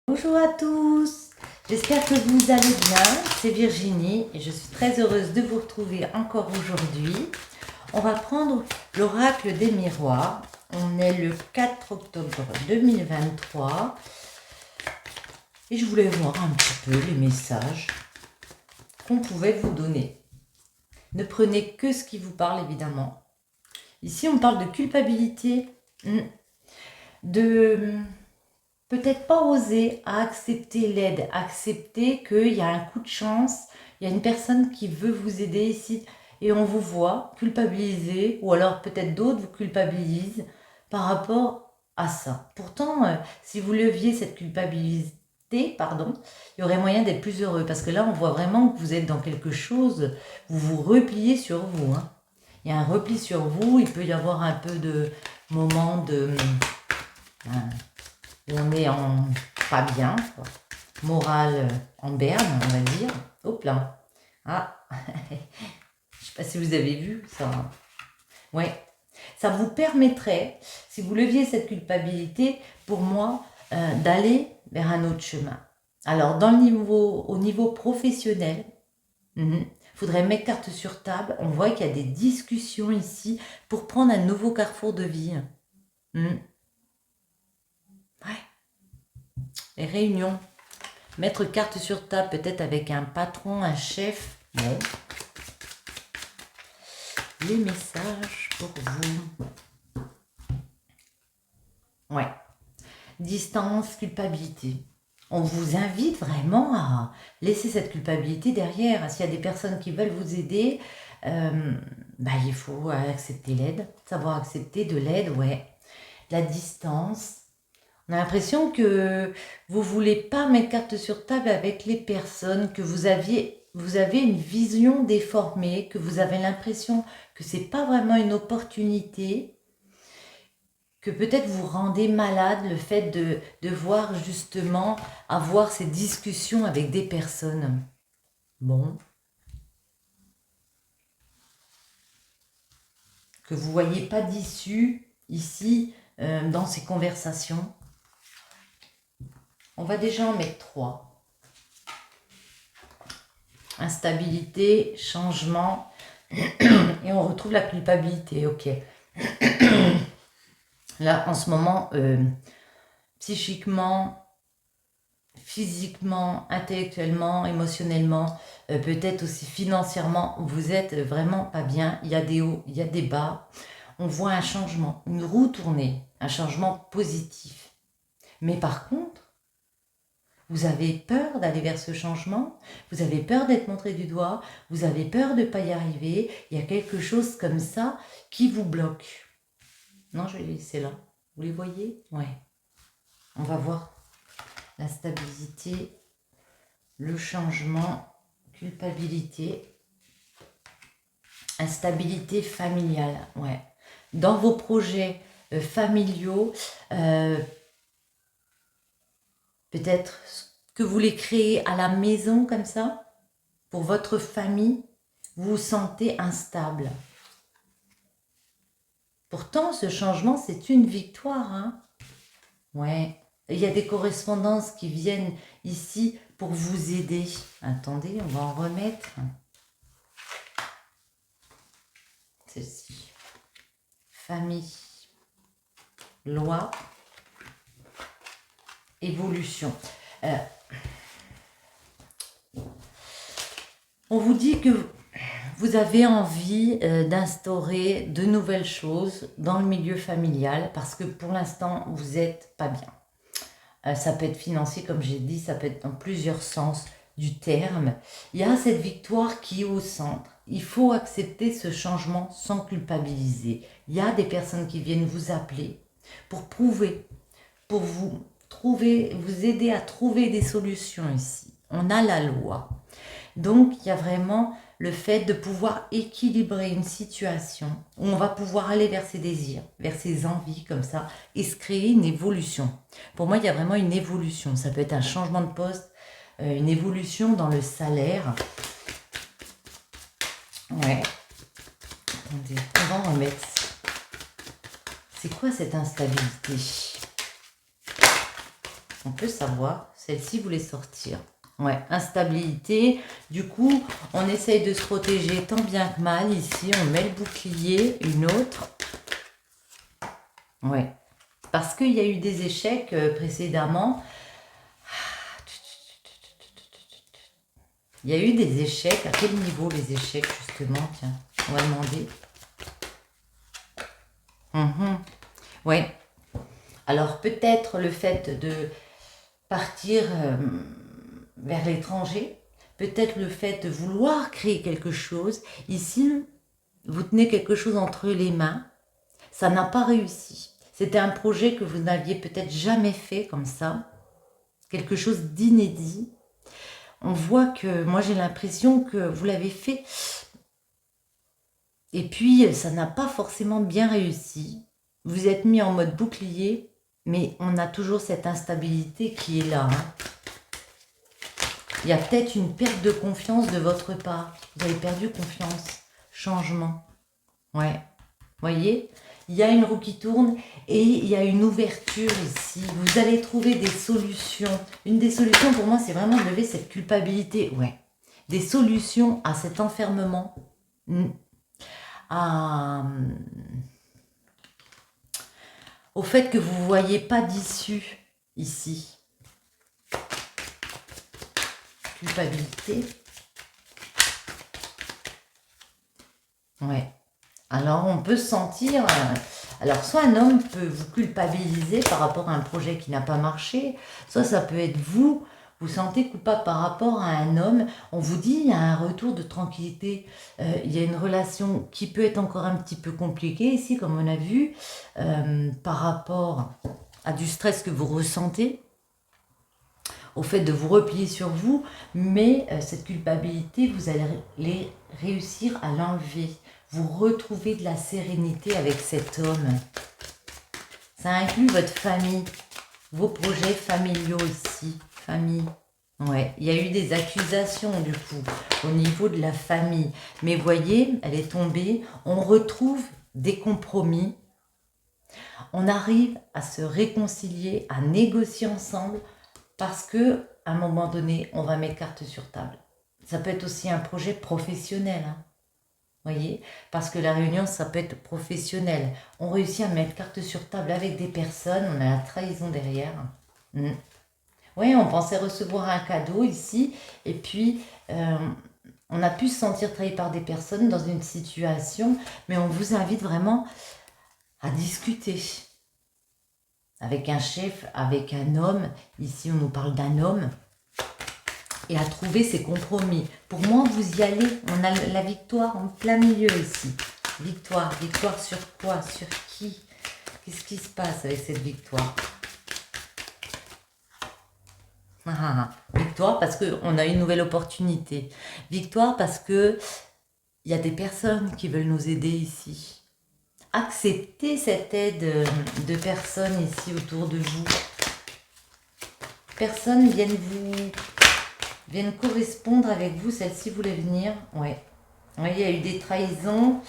Bonjour à tous, j'espère que vous allez bien, c'est Virginie et je suis très heureuse de vous retrouver encore aujourd'hui. On va prendre l'oracle des miroirs, on est le 4 octobre 2023 et je voulais voir un petit peu les messages qu'on pouvait vous donner. Ne prenez que ce qui vous parle évidemment. Ici on parle de culpabilité, de peut-être pas oser à accepter l'aide, accepter qu'il y a un coup de chance, il y a une personne qui veut vous aider ici et on vous voit culpabiliser ou alors peut-être d'autres vous culpabilisent par rapport à ça. Pourtant, si vous leviez cette culpabilité, pardon, il y aurait moyen d'être plus heureux parce que là on voit vraiment que vous êtes dans quelque chose, vous vous repliez sur vous. Il y a un repli sur vous, il peut y avoir un peu de moments de... où on est en pas bien, quoi. Morale en berne, on va dire. Hop là. Ah, je sais pas si vous avez vu ça. Ouais, ça vous permettrait, si vous leviez cette culpabilité, pour moi, d'aller vers un autre chemin. Alors, au niveau professionnel, faudrait mettre carte sur table. On voit qu'il y a des discussions ici pour prendre un nouveau carrefour de vie. Ouais. Les réunions. Mettre carte sur table, peut-être avec un patron, un chef. Bon. Les messages pour vous. Ouais. Distance, culpabilité. On vous invite vraiment à laisser cette culpabilité derrière. S'il y a des personnes qui veulent vous aider, il faut accepter l'aide. Savoir accepter de l'aide, ouais. La distance. On a l'impression que vous ne voulez pas mettre carte sur table avec les personnes, que vous avez une vision déformée, que vous avez l'impression que ce n'est pas vraiment une opportunité, que peut-être vous rendez malade le fait de voir justement avoir ces discussions avec des personnes. Bon. Que vous ne voyez pas d'issue ici dans ces conversations. On va déjà en mettre 3. Instabilité, changement, et on retrouve la culpabilité, ok. Là, en ce moment, psychiquement, physiquement, intellectuellement, émotionnellement, peut-être aussi financièrement, vous êtes vraiment pas bien. Il y a des hauts, il y a des bas. On voit un changement, une roue tournée, un changement positif. Mais par contre, vous avez peur d'aller vers ce changement, vous avez peur d'être montré du doigt, vous avez peur de ne pas y arriver, il y a quelque chose comme ça qui vous bloque. Non, je vais les laisser là. Vous les voyez? Ouais. On va voir la stabilité, le changement, culpabilité, instabilité familiale. Ouais. Dans vos projets familiaux, peut-être que vous les créez à la maison comme ça, pour votre famille, vous vous sentez instable. Pourtant, ce changement, c'est une victoire. Ouais. Il y a des correspondances qui viennent ici pour vous aider. Attendez, on va en remettre. Ceci. Famille. Loi. Évolution. On vous dit que vous avez envie d'instaurer de nouvelles choses dans le milieu familial parce que pour l'instant, vous n'êtes pas bien. Ça peut être financier, comme j'ai dit, ça peut être dans plusieurs sens du terme. Il y a cette victoire qui est au centre. Il faut accepter ce changement sans culpabiliser. Il y a des personnes qui viennent vous appeler pour prouver, pour vous aider à trouver des solutions ici. On a la loi. Donc, il y a vraiment le fait de pouvoir équilibrer une situation où on va pouvoir aller vers ses désirs, vers ses envies comme ça et se créer une évolution. Pour moi, il y a vraiment une évolution. Ça peut être un changement de poste, une évolution dans le salaire. Ouais. Attendez, on va en remettre. C'est quoi cette instabilité? On peut savoir, celle-ci voulait sortir. Ouais, instabilité. Du coup, on essaye de se protéger tant bien que mal. Ici, on met le bouclier, une autre. Ouais, parce qu'il y a eu des échecs précédemment. Il y a eu des échecs. À quel niveau les échecs, justement? Tiens, on va demander. Ouais. Alors, peut-être le fait de partir vers l'étranger, peut-être le fait de vouloir créer quelque chose. Ici, vous tenez quelque chose entre les mains. Ça n'a pas réussi. C'était un projet que vous n'aviez peut-être jamais fait comme ça. Quelque chose d'inédit. On voit que, moi j'ai l'impression que vous l'avez fait. Et puis, ça n'a pas forcément bien réussi. Vous êtes mis en mode bouclier, mais on a toujours cette instabilité qui est là. Il y a peut-être une perte de confiance de votre part. Vous avez perdu confiance. Changement. Ouais. Voyez, il y a une roue qui tourne et il y a une ouverture ici. Vous allez trouver des solutions. Une des solutions pour moi, c'est vraiment de lever cette culpabilité. Ouais. Des solutions à cet enfermement. Au fait que vous ne voyez pas d'issue ici. Culpabilité. Ouais. Alors, on peut se sentir... alors, soit un homme peut vous culpabiliser par rapport à un projet qui n'a pas marché, soit ça peut être vous, vous sentez coupable par rapport à un homme. On vous dit, il y a un retour de tranquillité, il y a une relation qui peut être encore un petit peu compliquée ici, comme on a vu, par rapport à du stress que vous ressentez, au fait de vous replier sur vous, mais cette culpabilité, vous allez réussir à l'enlever. Vous retrouvez de la sérénité avec cet homme. Ça inclut votre famille, vos projets familiaux ici. Famille. Ouais, il y a eu des accusations du coup au niveau de la famille. Mais voyez, elle est tombée. On retrouve des compromis. On arrive à se réconcilier, à négocier ensemble parce que à un moment donné, on va mettre carte sur table. Ça peut être aussi un projet professionnel. Voyez, parce que la réunion, ça peut être professionnel. On réussit à mettre carte sur table avec des personnes, on a la trahison derrière. Oui, on pensait recevoir un cadeau ici, et puis on a pu se sentir trahi par des personnes dans une situation, mais on vous invite vraiment à discuter avec un chef, avec un homme. Ici, on nous parle d'un homme. Et à trouver ces compromis. Pour moi, vous y allez. On a la victoire en plein milieu ici. Victoire. Victoire sur quoi? Sur qui? Qu'est-ce qui se passe avec cette victoire? Victoire parce qu'on a une nouvelle opportunité. Victoire parce que il y a des personnes qui veulent nous aider ici. Acceptez cette aide de personnes ici autour de vous. Personnes viennent correspondre avec vous. Celle-ci voulait venir. Ouais. Oui, il y a eu des trahisons.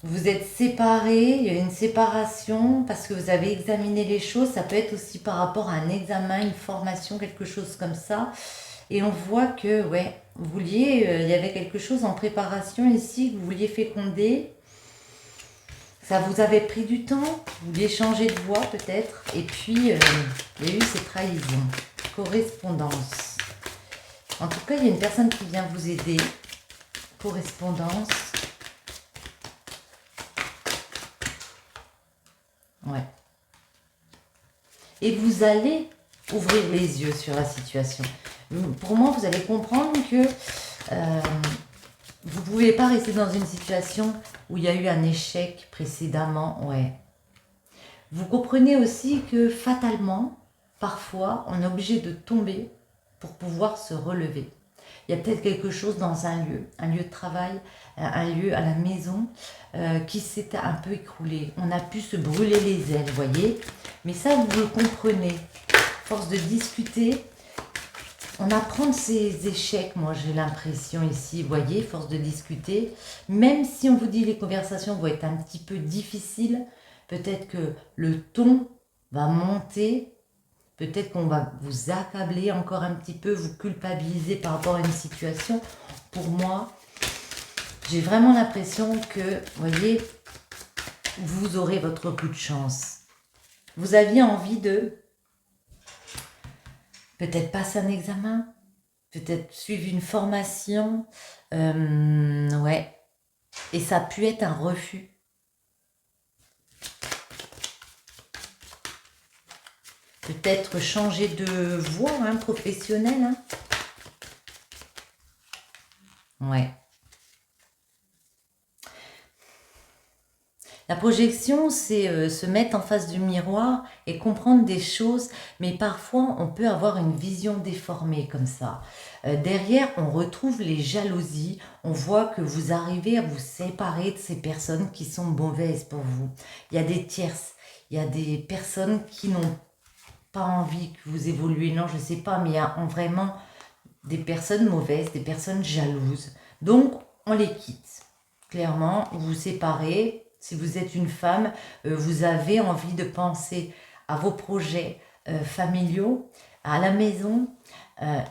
Vous êtes séparés. Il y a eu une séparation parce que vous avez examiné les choses. Ça peut être aussi par rapport à un examen, une formation, quelque chose comme ça. Et on voit que, ouais, vous vouliez, il y avait quelque chose en préparation ici, que vous vouliez féconder. Ça vous avait pris du temps. Vous vouliez changer de voie peut-être. Et puis, il y a eu ces trahisons. Correspondance. En tout cas, il y a une personne qui vient vous aider. Correspondance. Ouais. Et vous allez ouvrir les yeux sur la situation. Pour moi, vous allez comprendre que vous ne pouvez pas rester dans une situation où il y a eu un échec précédemment. Ouais. Vous comprenez aussi que fatalement, parfois, on est obligé de tomber pour pouvoir se relever. Il y a peut-être quelque chose dans un lieu de travail, un lieu à la maison qui s'est un peu écroulé. On a pu se brûler les ailes, vous voyez. Mais ça, vous le comprenez. Force de discuter, on apprend de ces échecs, moi j'ai l'impression ici, vous voyez, force de discuter. Même si on vous dit les conversations vont être un petit peu difficiles, peut-être que le ton va monter. Peut-être qu'on va vous accabler encore un petit peu, vous culpabiliser par rapport à une situation. Pour moi, j'ai vraiment l'impression que, vous voyez, vous aurez votre coup de chance. Vous aviez envie de peut-être passer un examen, peut-être suivre une formation, ouais. Et ça a pu être un refus. Peut-être changer de voie professionnelle. Hein. Ouais. La projection, c'est se mettre en face du miroir et comprendre des choses, mais parfois on peut avoir une vision déformée comme ça. Derrière, on retrouve les jalousies, on voit que vous arrivez à vous séparer de ces personnes qui sont mauvaises pour vous. Il y a des tierces, il y a des personnes qui n'ont pas envie que vous évoluez, non, je ne sais pas, mais il y a vraiment des personnes mauvaises, des personnes jalouses. Donc, on les quitte. Clairement, vous vous séparez. Si vous êtes une femme, vous avez envie de penser à vos projets familiaux, à la maison.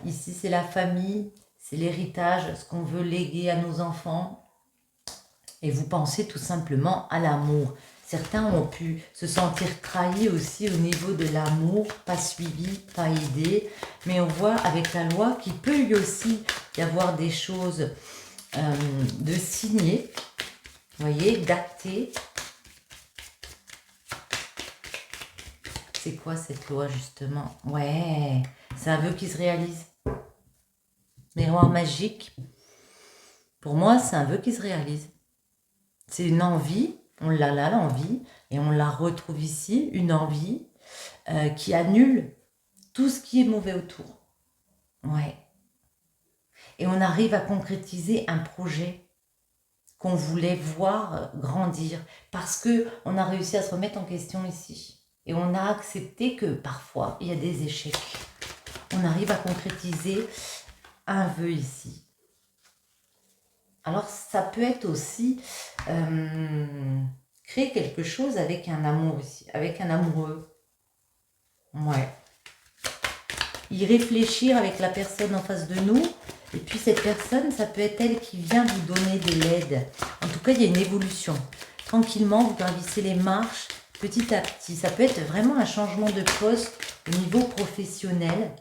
Ici, c'est la famille, c'est l'héritage, ce qu'on veut léguer à nos enfants. Et vous pensez tout simplement à l'amour. Certains ont pu se sentir trahis aussi au niveau de l'amour, pas suivi, pas aidé. Mais on voit avec la loi qu'il peut y aussi y avoir des choses de signer, vous voyez, d'acter. C'est quoi cette loi justement? Ouais, c'est un vœu qui se réalise. Miroir magique. Pour moi, c'est un vœu qui se réalise. C'est une envie, on l'a là, l'envie, et on la retrouve ici, une envie qui annule tout ce qui est mauvais autour. Ouais. Et on arrive à concrétiser un projet qu'on voulait voir grandir parce qu'on a réussi à se remettre en question ici. Et on a accepté que parfois, il y a des échecs. On arrive à concrétiser un vœu ici. Alors, ça peut être aussi créer quelque chose avec un amour ici, avec un amoureux. Ouais. Y réfléchir avec la personne en face de nous. Et puis cette personne, ça peut être elle qui vient vous donner de l'aide. En tout cas, il y a une évolution. Tranquillement, vous gravissez les marches petit à petit. Ça peut être vraiment un changement de poste au niveau professionnel.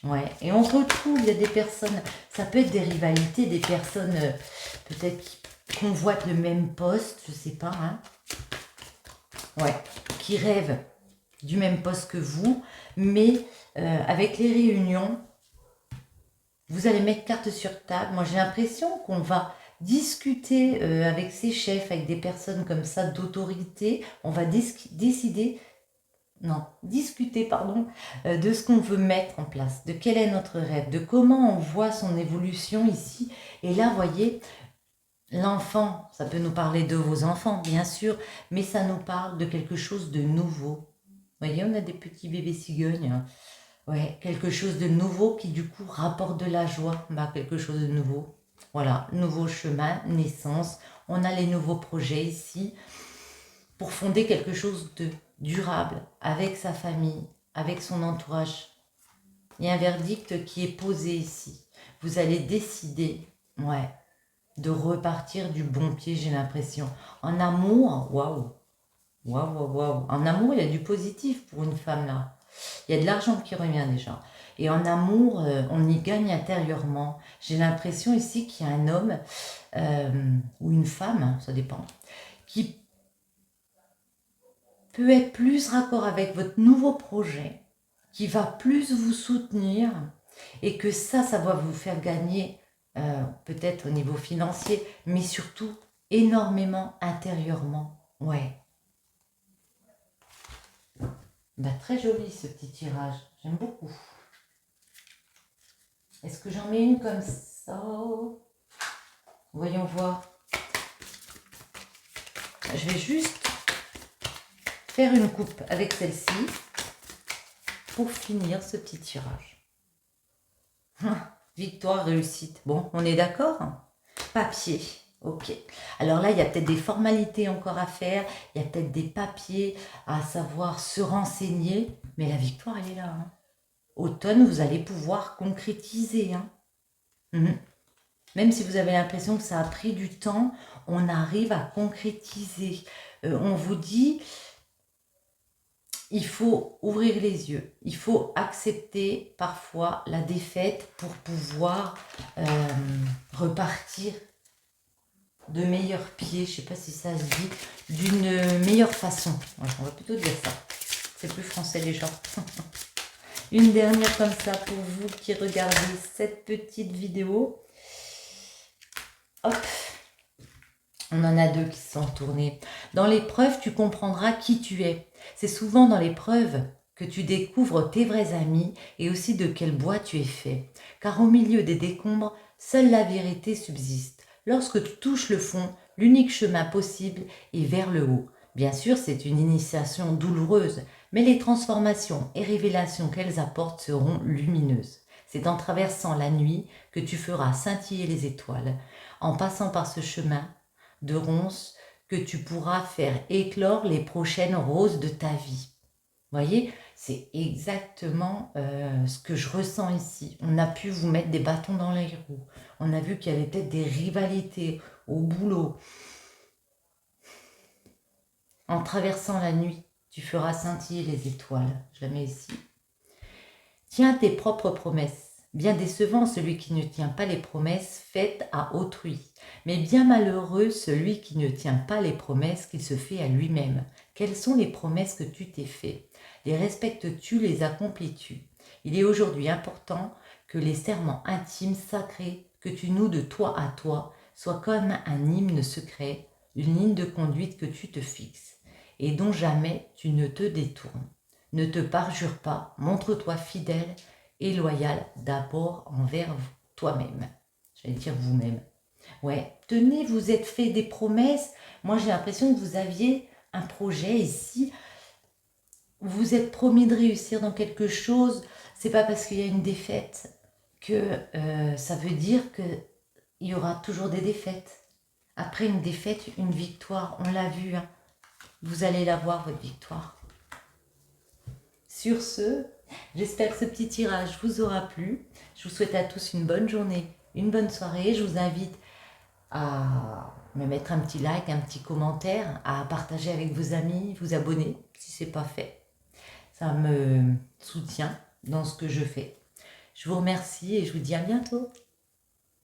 Ouais. Et on retrouve, il y a des personnes, ça peut être des rivalités, des personnes peut-être qui convoitent le même poste, je sais pas. Hein. Ouais. Qui rêvent du même poste que vous, mais avec les réunions, vous allez mettre carte sur table. Moi, j'ai l'impression qu'on va discuter avec ses chefs, avec des personnes comme ça d'autorité. On va discuter, de ce qu'on veut mettre en place, de quel est notre rêve, de comment on voit son évolution ici. Et là, vous voyez, l'enfant, ça peut nous parler de vos enfants, bien sûr, mais ça nous parle de quelque chose de nouveau. Vous voyez, on a des petits bébés cigognes. Hein. Ouais, quelque chose de nouveau qui du coup rapporte de la joie. Bah, quelque chose de nouveau. Voilà, nouveau chemin, naissance. On a les nouveaux projets ici pour fonder quelque chose de durable avec sa famille, avec son entourage. Il y a un verdict qui est posé ici. Vous allez décider, ouais, de repartir du bon pied, j'ai l'impression. En amour, waouh, waouh, waouh, waouh. En amour, il y a du positif pour une femme là. Il y a de l'argent qui revient déjà. Et en amour, on y gagne intérieurement. J'ai l'impression ici qu'il y a un homme ou une femme, ça dépend, qui peut être plus raccord avec votre nouveau projet, qui va plus vous soutenir et que ça va vous faire gagner peut-être au niveau financier, mais surtout énormément intérieurement. Ouais. Bah, très joli ce petit tirage, j'aime beaucoup. Est-ce que j'en mets une comme ça? Voyons voir. Je vais juste faire une coupe avec celle-ci pour finir ce petit tirage. Victoire, réussite. Bon, on est d'accord? Papier. Ok. Alors là, il y a peut-être des formalités encore à faire, il y a peut-être des papiers à savoir se renseigner, mais la victoire, elle est là. Hein. Automne, vous allez pouvoir concrétiser. Hein. Mhm. Même si vous avez l'impression que ça a pris du temps, on arrive à concrétiser. On vous dit, il faut ouvrir les yeux. Il faut accepter parfois la défaite pour pouvoir repartir de meilleurs pieds. Je ne sais pas si ça se dit, d'une meilleure façon. Ouais, on va plutôt dire ça. C'est plus français les gens. Une dernière comme ça pour vous qui regardez cette petite vidéo. Hop, on en a deux qui se sont tournés. Dans l'épreuve, tu comprendras qui tu es. C'est souvent dans l'épreuve que tu découvres tes vrais amis et aussi de quel bois tu es fait. Car au milieu des décombres, seule la vérité subsiste. Lorsque tu touches le fond, l'unique chemin possible est vers le haut. Bien sûr, c'est une initiation douloureuse, mais les transformations et révélations qu'elles apportent seront lumineuses. C'est en traversant la nuit que tu feras scintiller les étoiles. En passant par ce chemin de ronces que tu pourras faire éclore les prochaines roses de ta vie. Vous voyez, c'est exactement ce que je ressens ici. On a pu vous mettre des bâtons dans les roues. On a vu qu'il y avait peut-être des rivalités au boulot. En traversant la nuit, tu feras scintiller les étoiles. Je la mets ici. Tiens tes propres promesses. Bien décevant celui qui ne tient pas les promesses faites à autrui, mais bien malheureux celui qui ne tient pas les promesses qu'il se fait à lui-même. Quelles sont les promesses que tu t'es fait? Les respectes-tu, les accomplis-tu? Il est aujourd'hui important que les serments intimes, sacrés, que tu noues de toi à toi, soient comme un hymne secret, une ligne de conduite que tu te fixes, et dont jamais tu ne te détournes. Ne te parjure pas, montre-toi fidèle et loyal d'abord envers toi-même. J'allais dire vous-même. Ouais, tenez, vous êtes fait des promesses. Moi, j'ai l'impression que vous aviez un projet ici. Vous êtes promis de réussir dans quelque chose. C'est pas parce qu'il y a une défaite que ça veut dire qu'il y aura toujours des défaites. Après une défaite, une victoire. On l'a vu. Hein. Vous allez la voir, votre victoire. Sur ce, j'espère que ce petit tirage vous aura plu. Je vous souhaite à tous une bonne journée, une bonne soirée. Je vous invite à me mettre un petit like, un petit commentaire, à partager avec vos amis, vous abonner si ce n'est pas fait. Ça me soutient dans ce que je fais. Je vous remercie et je vous dis à bientôt.